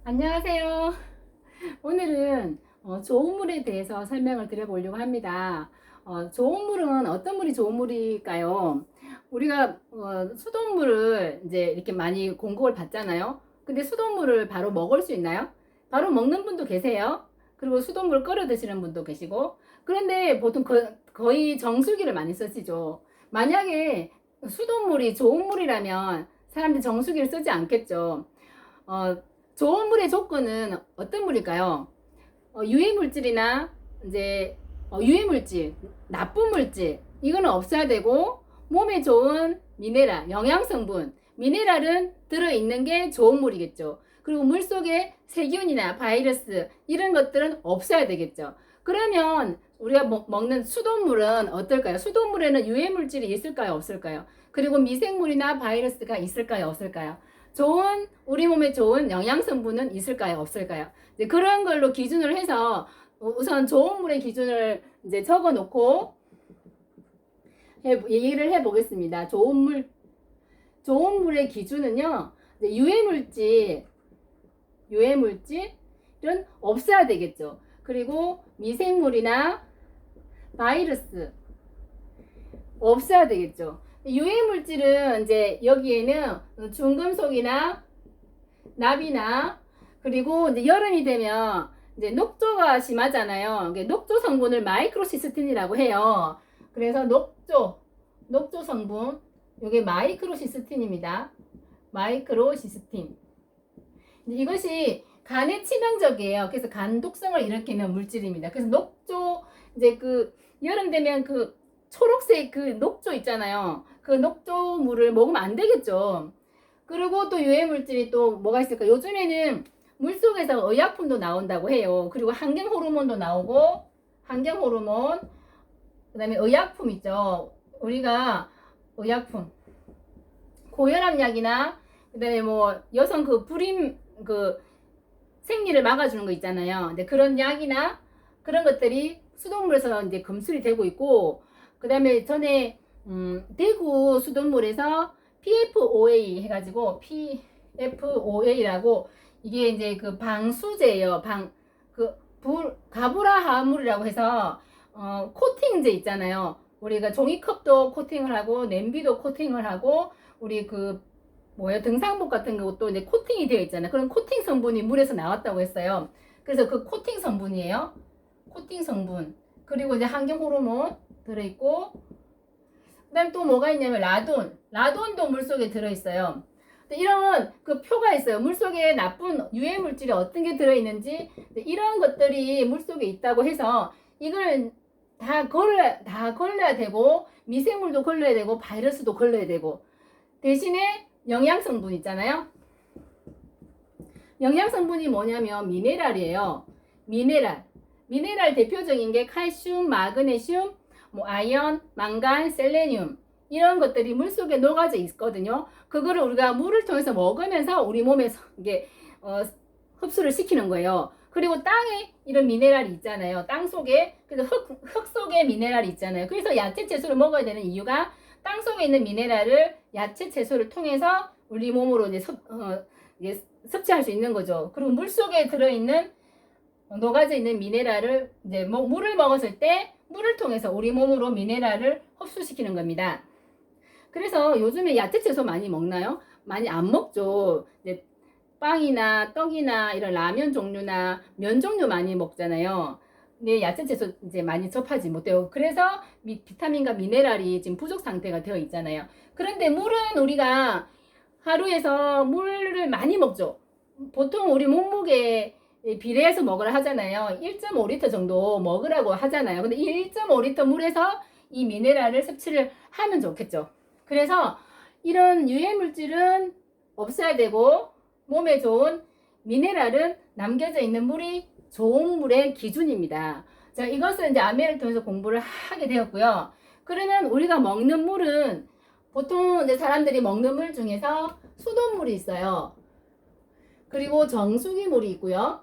안녕하세요. 오늘은 좋은 물에 대해서 설명을 드려보려고 합니다. 좋은 물은 어떤 물이 좋은 물일까요? 우리가 수돗물을 이제 이렇게 많이 공급을 받잖아요. 근데 수돗물을 바로 먹을 수 있나요? 바로 먹는 분도 계세요. 그리고 수돗물 끓여 드시는 분도 계시고. 그런데 보통 거의 정수기를 많이 쓰시죠. 만약에 수돗물이 좋은 물이라면 사람들이 정수기를 쓰지 않겠죠. 어, 좋은 물의 조건은 어떤 물일까요? 유해물질이나 이제 유해물질, 나쁜 물질 이거는 없어야 되고 몸에 좋은 미네랄, 영양성분, 미네랄은 들어있는 게 좋은 물이겠죠. 그리고 물 속에 세균이나 바이러스 이런 것들은 없어야 되겠죠. 그러면 우리가 먹는 수돗물은 어떨까요? 수돗물에는 유해물질이 있을까요? 없을까요? 그리고 미생물이나 바이러스가 있을까요? 없을까요? 좋은 우리 몸에 좋은 영양 성분은 있을까요? 없을까요? 이제 그런 걸로 기준을 해서 우선 좋은 물의 기준을 이제 적어 놓고 얘기를 해 보겠습니다. 좋은 물의 기준은요. 유해물질은 없어야 되겠죠. 그리고 미생물이나 바이러스 없어야 되겠죠. 유해물질은 이제 여기에는 중금속이나 납이나 그리고 이제 여름이 되면 이제 녹조가 심하잖아요. 녹조 성분을 마이크로시스틴이라고 해요. 그래서 녹조 성분, 이게 마이크로시스틴입니다. 마이크로시스틴. 이것이 간에 치명적이에요. 그래서 간 독성을 일으키는 물질입니다. 그래서 녹조 이제 그 여름 되면 그 초록색 그 녹조 있잖아요. 그 녹조물을 먹으면 안 되겠죠. 그리고 또 유해물질이 또 뭐가 있을까? 요즘에는 물속에서 의약품도 나온다고 해요. 그리고 환경호르몬도 나오고, 환경호르몬, 그 다음에 의약품 있죠. 우리가 의약품, 고혈압약이나, 그 다음에 뭐 여성 그 불임, 그 생리를 막아주는 거 있잖아요. 근데 그런 약이나 그런 것들이 수돗물에서 이제 검출이 되고 있고, 그 다음에 전에, 대구 수돗물에서 PFOA 해가지고 PFOA라고 이게 이제 그 방수제예요. 가브라하물이라고 해서 코팅제 있잖아요. 우리가 종이컵도 코팅을 하고 냄비도 코팅을 하고 우리 그 뭐예요 등산복 같은 것도 이제 코팅이 되어 있잖아요. 그런 코팅 성분이 물에서 나왔다고 했어요. 그래서 그 코팅 성분이에요. 코팅 성분. 그리고 이제 환경 호르몬 들어있고 그다음 또 뭐가 있냐면 라돈도 물속에 들어있어요. 이런 그 표가 있어요. 물속에 나쁜 유해 물질이 어떤 게 들어있는지 이런 것들이 물속에 있다고 해서 이걸 다 걸러야 되고 미생물도 걸러야 되고 바이러스도 걸러야 되고 대신에 영양성분 있잖아요. 영양성분이 뭐냐면 미네랄이에요. 미네랄 대표적인 게 칼슘, 마그네슘, 뭐 아연, 망간, 셀레늄 이런 것들이 물속에 녹아져 있거든요. 그거를 우리가 물을 통해서 먹으면서 우리 몸에서 이게 흡수를 시키는 거예요. 그리고 땅에 이런 미네랄이 있잖아요. 땅 속에 그래서 흙 속에 미네랄이 있잖아요. 그래서 야채 채소를 먹어야 되는 이유가 땅 속에 있는 미네랄을 야채 채소를 통해서 우리 몸으로 이제 섭취할 수 있는 거죠. 그리고 물 속에 들어있는 녹아져 있는 미네랄을 이제 물을 먹었을 때 물을 통해서 우리 몸으로 미네랄을 흡수시키는 겁니다. 그래서 요즘에 야채 채소 많이 먹나요? 많이 안 먹죠. 이제 빵이나 떡이나 이런 라면 종류나 면 종류 많이 먹잖아요. 근데 야채 채소 이제 많이 접하지 못해요. 그래서 비타민과 미네랄이 지금 부족 상태가 되어 있잖아요. 그런데 물은 우리가 하루에서 물을 많이 먹죠. 보통 우리 몸무게 비례해서 먹으라 하잖아요. 1.5리터 정도 먹으라고 하잖아요. 근데 이 1.5리터 물에서 이 미네랄을 섭취를 하면 좋겠죠. 그래서 이런 유해 물질은 없어야 되고 몸에 좋은 미네랄은 남겨져 있는 물이 좋은 물의 기준입니다. 자, 이것을 이제 아메를 통해서 공부를 하게 되었고요. 그러면 우리가 먹는 물은 보통 이제 사람들이 먹는 물 중에서 수돗물이 있어요. 그리고 정수기 물이 있고요.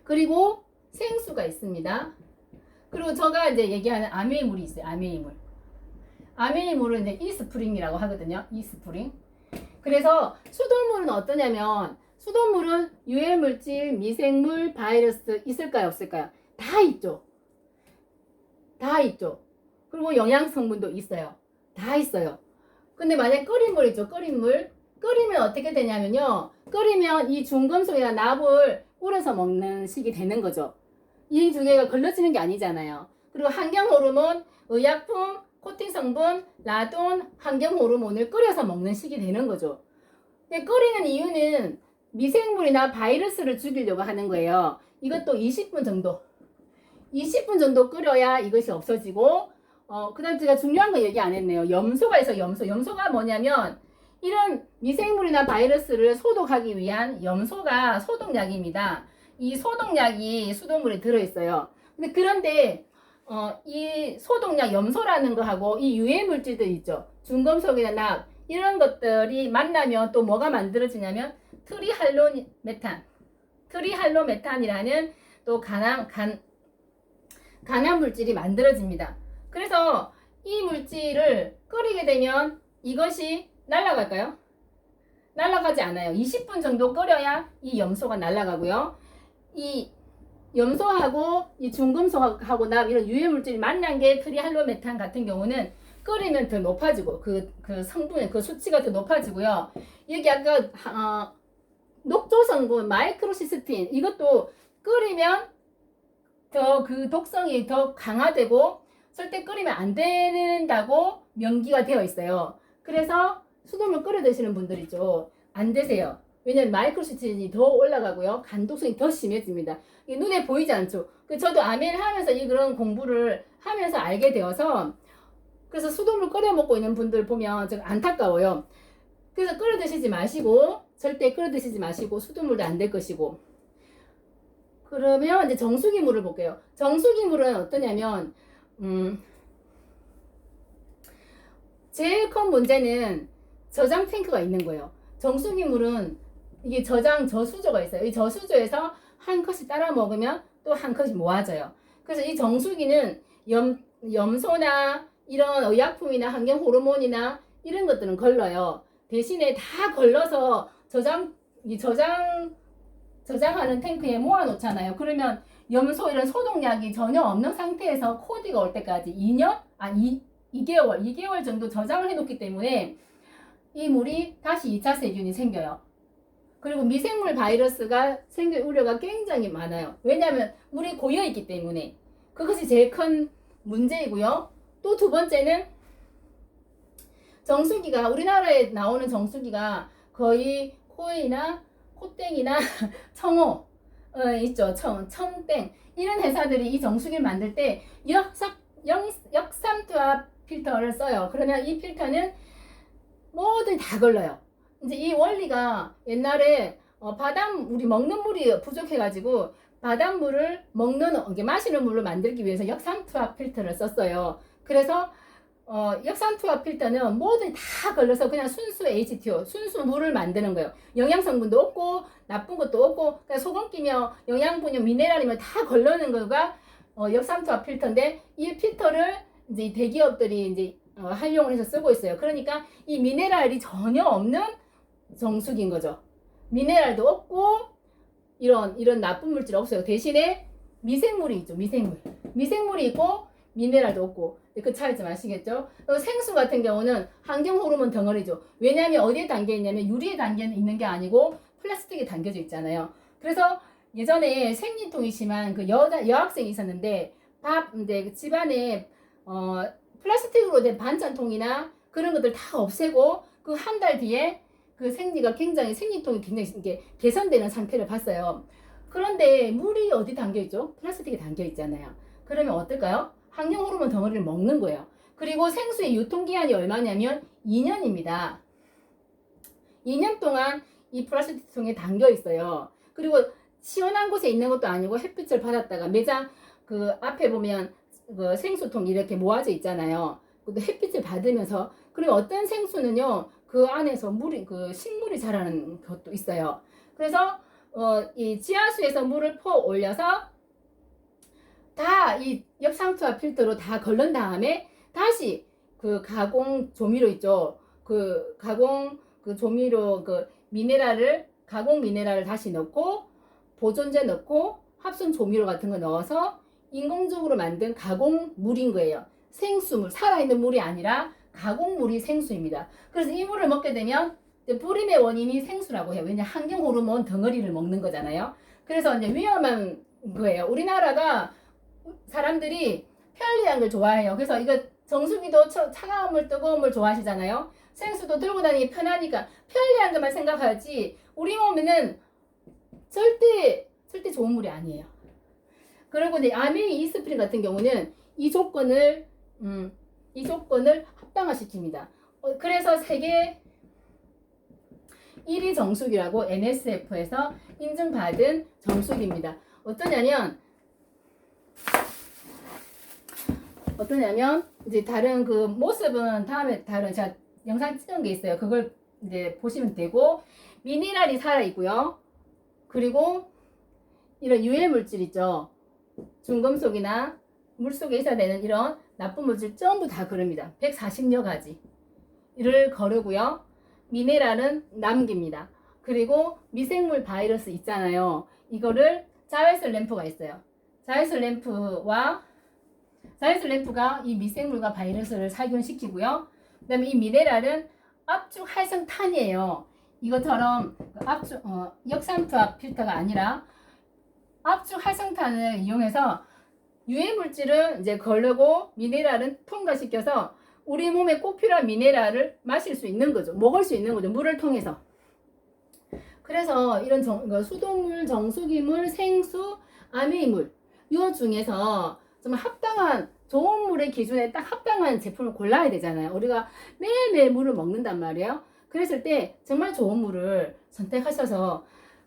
그리고 생수가 있습니다. 그리고 제가 이제 얘기하는 아메이 물이 있어요. 아메이 물. 아메이 물은 이제 이스프링이라고 하거든요. 이스프링. 그래서 수돗물은 어떠냐면 수돗물은 유해물질, 미생물, 바이러스 있을까요? 없을까요? 다 있죠. 다 있죠. 그리고 영양성분도 있어요. 다 있어요. 근데 만약 끓인 물 있죠. 끓인 물. 끓이면 어떻게 되냐면요. 끓이면 이 중금속이나 납을 우려서 먹는 식이 되는 거죠. 이 두 개가 걸러지는 게 아니잖아요. 그리고 환경호르몬, 의약품, 코팅 성분, 라돈, 환경호르몬을 끓여서 먹는 식이 되는 거죠. 근데 끓이는 이유는 미생물이나 바이러스를 죽이려고 하는 거예요. 이것도 20분 정도. 20분 정도 끓여야 이것이 없어지고, 그 다음 제가 중요한 거 얘기 안 했네요. 염소가 있어요, 염소. 염소가 뭐냐면, 이런 미생물이나 바이러스를 소독하기 위한 염소가 소독약입니다. 이 소독약이 수돗물에 들어있어요. 그런데, 이 소독약 염소라는 거하고 이 유해 물질들 있죠. 중금속이나 납, 이런 것들이 만나면 또 뭐가 만들어지냐면, 트리할로메탄이라는 또 간암 물질이 만들어집니다. 그래서 이 물질을 끓이게 되면 이것이 날아갈까요? 날아가지 않아요. 20분 정도 끓여야 이 염소가 날아가고요. 이 염소하고 이 중금속하고 납 이런 유해 물질이 만난 게 트리할로메탄 같은 경우는 끓이면 더 높아지고 그 성분의 그 수치가 더 높아지고요. 여기 아까 녹조 성분 마이크로시스틴 이것도 끓이면 더 그 독성이 더 강화되고 절대 끓이면 안 된다고 명기가 되어 있어요. 그래서 수돗물 끓여 드시는 분들이죠. 안 되세요. 왜냐면 마이크로시스틴이 더 올라가고요. 간독성이 더 심해집니다. 이게 눈에 보이지 않죠. 저도 아멘 하면서 그런 공부를 하면서 알게 되어서 그래서 수돗물 끓여 먹고 있는 분들 보면 좀 안타까워요. 그래서 끓여 드시지 마시고 절대 끓여 드시지 마시고 수돗물도 안 될 것이고 그러면 이제 정수기 물을 볼게요. 정수기 물은 어떠냐면 제일 큰 문제는 저장 탱크가 있는 거예요. 정수기 물은 이게 저수조가 있어요. 이 저수조에서 한 컷이 따라 먹으면 또 한 컷이 모아져요. 그래서 이 정수기는 염소나 이런 의약품이나 환경 호르몬이나 이런 것들은 걸러요. 대신에 다 걸러서 저장하는 탱크에 모아 놓잖아요. 그러면 염소 이런 소독약이 전혀 없는 상태에서 코디가 올 때까지 2개월 정도 저장을 해 놓기 때문에 이 물이 다시 2차 세균이 생겨요. 그리고 미생물 바이러스가 생길 우려가 굉장히 많아요. 왜냐하면 물이 고여 있기 때문에 그것이 제일 큰 문제이고요. 또 두 번째는 정수기가 우리나라에 나오는 정수기가 거의 코이나 콧땡이나 청호 있죠. 청땡 이런 회사들이 이 정수기를 만들 때 역삼투압 필터를 써요. 그러면 이 필터는 모두 다 걸러요. 이제 이 원리가 옛날에 우리 먹는 물이 부족해가지고 바닷물을 마시는 물로 만들기 위해서 역삼투압 필터를 썼어요. 그래서 역삼투압 필터는 모두 다 걸러서 그냥 순수 H2O, 순수 물을 만드는 거예요. 영양성분도 없고 나쁜 것도 없고 그냥 소금 끼며 영양분이며 미네랄이며 다 걸러는 거가 역삼투압 필터인데 이 필터를 이제 대기업들이 이제 활용을 해서 쓰고 있어요. 그러니까 이 미네랄이 전혀 없는 정수기인 거죠. 미네랄도 없고 이런 나쁜 물질 없어요. 대신에 미생물이 있죠. 미생물이 있고 미네랄도 없고 그 차이점 아시겠죠? 생수 같은 경우는 환경 호르몬 덩어리죠. 왜냐하면 어디에 담겨 있냐면 유리에 담겨 있는 게 아니고 플라스틱에 담겨져 있잖아요. 그래서 예전에 생리통이 심한 그 여학생이 있었는데 이제 집안에 플라스틱으로 된 반찬통이나 그런 것들 다 없애고 그 한 달 뒤에 그 생리통이 굉장히 이게 개선되는 상태를 봤어요. 그런데 물이 어디 담겨 있죠? 플라스틱에 담겨 있잖아요. 그러면 어떨까요? 환경 호르몬 덩어리를 먹는 거예요. 그리고 생수의 유통기한이 얼마냐면 2년입니다. 2년 동안 이 플라스틱 통에 담겨 있어요. 그리고 시원한 곳에 있는 것도 아니고 햇빛을 받았다가 매장 그 앞에 보면 그 생수통 이렇게 모아져 있잖아요. 근데 햇빛을 받으면서 그리고 어떤 생수는요 그 안에서 식물이 자라는 것도 있어요. 그래서 이 지하수에서 물을 퍼 올려서 다 이 역삼투압 필터로 다 걸른 다음에 다시 그 가공 조미료 있죠. 그 가공 그 조미료 그 미네랄을 가공 미네랄을 다시 넣고 보존제 넣고 합성 조미료 같은 거 넣어서 인공적으로 만든 가공물인 거예요. 생수물, 살아있는 물이 아니라 가공물이 생수입니다. 그래서 이 물을 먹게 되면 불임의 원인이 생수라고 해요. 왜냐 환경 호르몬 덩어리를 먹는 거잖아요. 그래서 이제 위험한 거예요. 우리나라가 사람들이 편리한 걸 좋아해요. 그래서 이거 정수기도 차가운 물, 뜨거운 물 좋아하시잖아요. 생수도 들고 다니기 편하니까 편리한 것만 생각하지 우리 몸에는 절대 좋은 물이 아니에요. 그리고 이제 아메이 이스프린 같은 경우는 이 조건을 합당화시킵니다. 그래서 세계 1위 정수기라고 NSF에서 인증받은 정수기입니다. 어떠냐면 이제 다른 그 모습은 다음에 다른 제가 영상 찍은 게 있어요. 그걸 이제 보시면 되고 미네랄이 살아 있고요. 그리고 이런 유해 물질 있죠. 중금속이나 물속에 있어야 되는 이런 나쁜 물질 전부 다 거릅니다. 140여 가지를 거르고요. 미네랄은 남깁니다. 그리고 미생물 바이러스 있잖아요. 이거를 자외선 램프가 있어요. 자외선 램프가 이 미생물과 바이러스를 살균시키고요. 그 다음에 이 미네랄은 압축 활성탄이에요. 이것처럼 역삼투압 필터가 아니라 압축 활성탄을 이용해서 유해 물질은 이제 거르고 미네랄은 통과시켜서 우리 몸에 꼭 필요한 미네랄을 마실 수 있는 거죠. 먹을 수 있는 거죠. 물을 통해서. 그래서 이런 수돗물, 정수기물, 생수, 아메이물 이 중에서 정말 합당한 좋은 물의 기준에 딱 합당한 제품을 골라야 되잖아요. 우리가 매일매일 물을 먹는단 말이에요. 그랬을 때 정말 좋은 물을 선택하셔서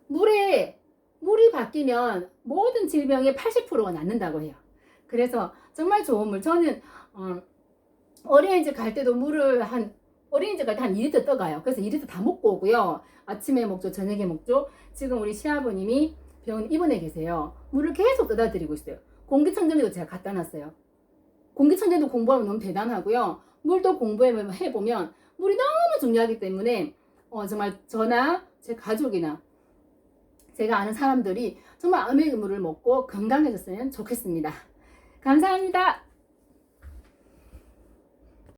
물이 바뀌면 모든 질병의 80%가 낫는다고 해요. 그래서 정말 좋은 물. 저는 어린이집 갈 때도 물을 어린이집 갈 때 한 2리터 떠가요. 그래서 2리터 다 먹고 오고요. 아침에 먹죠, 저녁에 먹죠. 지금 우리 시아버님이 병원 입원해 계세요. 물을 계속 떠다 드리고 있어요. 공기청정기도 제가 갖다 놨어요. 공기청정기도 공부하면 너무 대단하고요. 물도 공부해보면 물이 너무 중요하기 때문에 정말 저나 제 가족이나 제가 아는 사람들이 정말 아메이물을 먹고 건강해졌으면 좋겠습니다. 감사합니다.